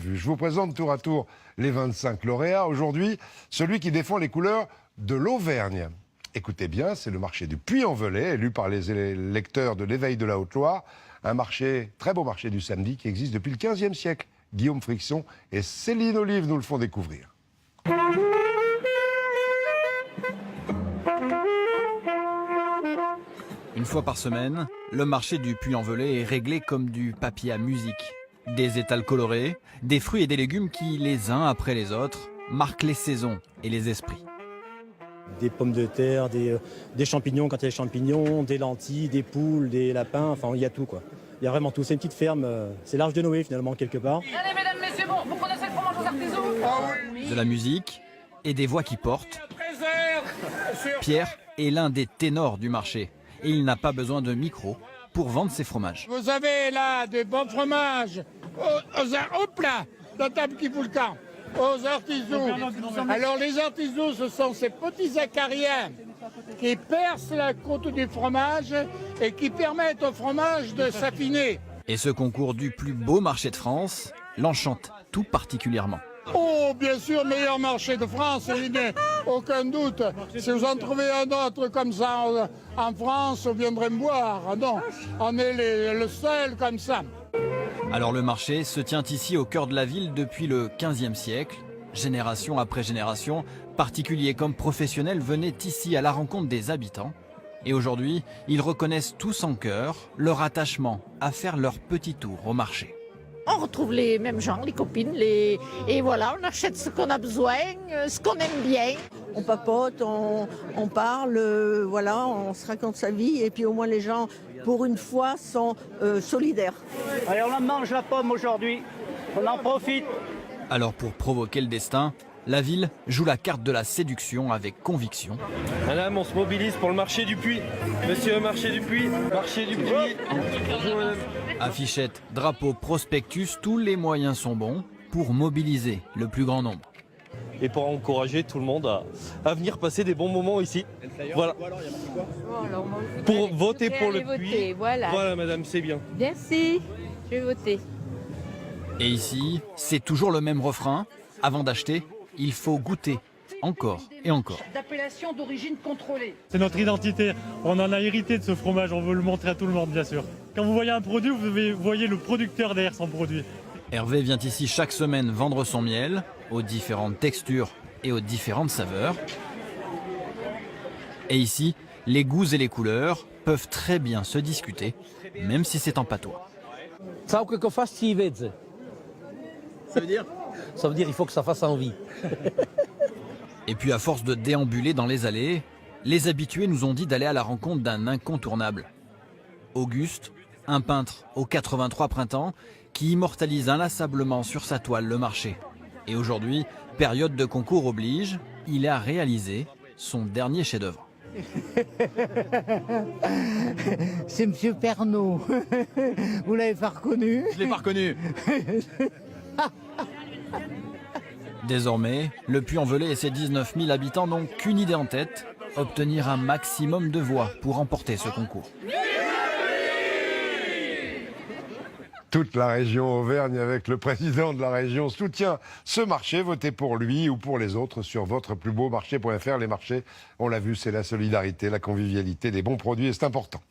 vue. Je vous présente tour à tour les 25 lauréats. Aujourd'hui, celui qui défend les couleurs de l'Auvergne. Écoutez bien, c'est le marché du Puy-en-Velay, élu par les lecteurs de l'Éveil de la Haute-Loire. Un marché, très beau marché du samedi, qui existe depuis le XVe siècle. Guillaume Frixon et Céline Olive nous le font découvrir. Une fois par semaine, le marché du Puy-en-Velay est réglé comme du papier à musique. Des étals colorés, des fruits et des légumes qui, les uns après les autres, marquent les saisons et les esprits. Des pommes de terre, des champignons quand il y a des champignons, des lentilles, des poules, des lapins, enfin il y a tout quoi. Il y a vraiment tout, c'est une petite ferme, c'est l'Arche de Noé finalement quelque part. Allez mesdames, messieurs, bon, vous connaissez le fromage aux artisans? De la musique et des voix qui portent. Pierre est l'un des ténors du marché et il n'a pas besoin de micro pour vendre ses fromages. Vous avez là des bons fromages, hop là, la table qui fout le camp, aux artisans. Alors les artisans, ce sont ces petits acariens qui percent la croûte du fromage et qui permettent au fromage de s'affiner. Et ce concours du plus beau marché de France l'enchante tout particulièrement. Oh, bien sûr, meilleur marché de France, il n'y a aucun doute. Si vous en trouvez un autre comme ça en France, vous viendrez me voir. Ah non, on est le seul comme ça. Alors le marché se tient ici au cœur de la ville depuis le XVe siècle. Génération après génération, particuliers comme professionnels venaient ici à la rencontre des habitants. Et aujourd'hui, ils reconnaissent tous en cœur leur attachement à faire leur petit tour au marché. On retrouve les mêmes gens, les copines, et voilà, on achète ce qu'on a besoin, ce qu'on aime bien. On papote, on parle, voilà, on se raconte sa vie et puis au moins les gens, pour une fois, sont solidaires. Allez, on en mange la pomme aujourd'hui, on en profite. Alors pour provoquer le destin, la ville joue la carte de la séduction avec conviction. Madame, on se mobilise pour le marché du Puy. Monsieur, marché du Puy, marché du Puy. Bonjour madame. Affichettes, drapeaux, prospectus, tous les moyens sont bons pour mobiliser le plus grand nombre. Et pour encourager tout le monde à venir passer des bons moments ici. Voilà. Pour voter pour le Puy. Voilà madame, c'est bien. Merci, je vais voter. Et ici, c'est toujours le même refrain. Avant d'acheter, il faut goûter encore et encore. D'appellation d'origine contrôlée. C'est notre identité. On en a hérité de ce fromage. On veut le montrer à tout le monde, bien sûr. Quand vous voyez un produit, vous voyez le producteur derrière son produit. Hervé vient ici chaque semaine vendre son miel aux différentes textures et aux différentes saveurs. Et ici, les goûts et les couleurs peuvent très bien se discuter, même si c'est en patois. Ça veut dire? Ça veut dire qu'il faut que ça fasse envie. Et puis à force de déambuler dans les allées, les habitués nous ont dit d'aller à la rencontre d'un incontournable. Auguste, un peintre aux 83 printemps, qui immortalise inlassablement sur sa toile le marché. Et aujourd'hui, période de concours oblige, il a réalisé son dernier chef-d'œuvre. C'est Monsieur Pernaut. Vous l'avez pas reconnu? Je l'ai pas reconnu. Désormais, le Puy-en-Velay et ses 19 000 habitants n'ont qu'une idée en tête, obtenir un maximum de voix pour remporter ce concours. Toute la région Auvergne avec le président de la région soutient ce marché. Votez pour lui ou pour les autres sur votreplusbeaumarché.fr. Les marchés, on l'a vu, c'est la solidarité, la convivialité, les bons produits et c'est important.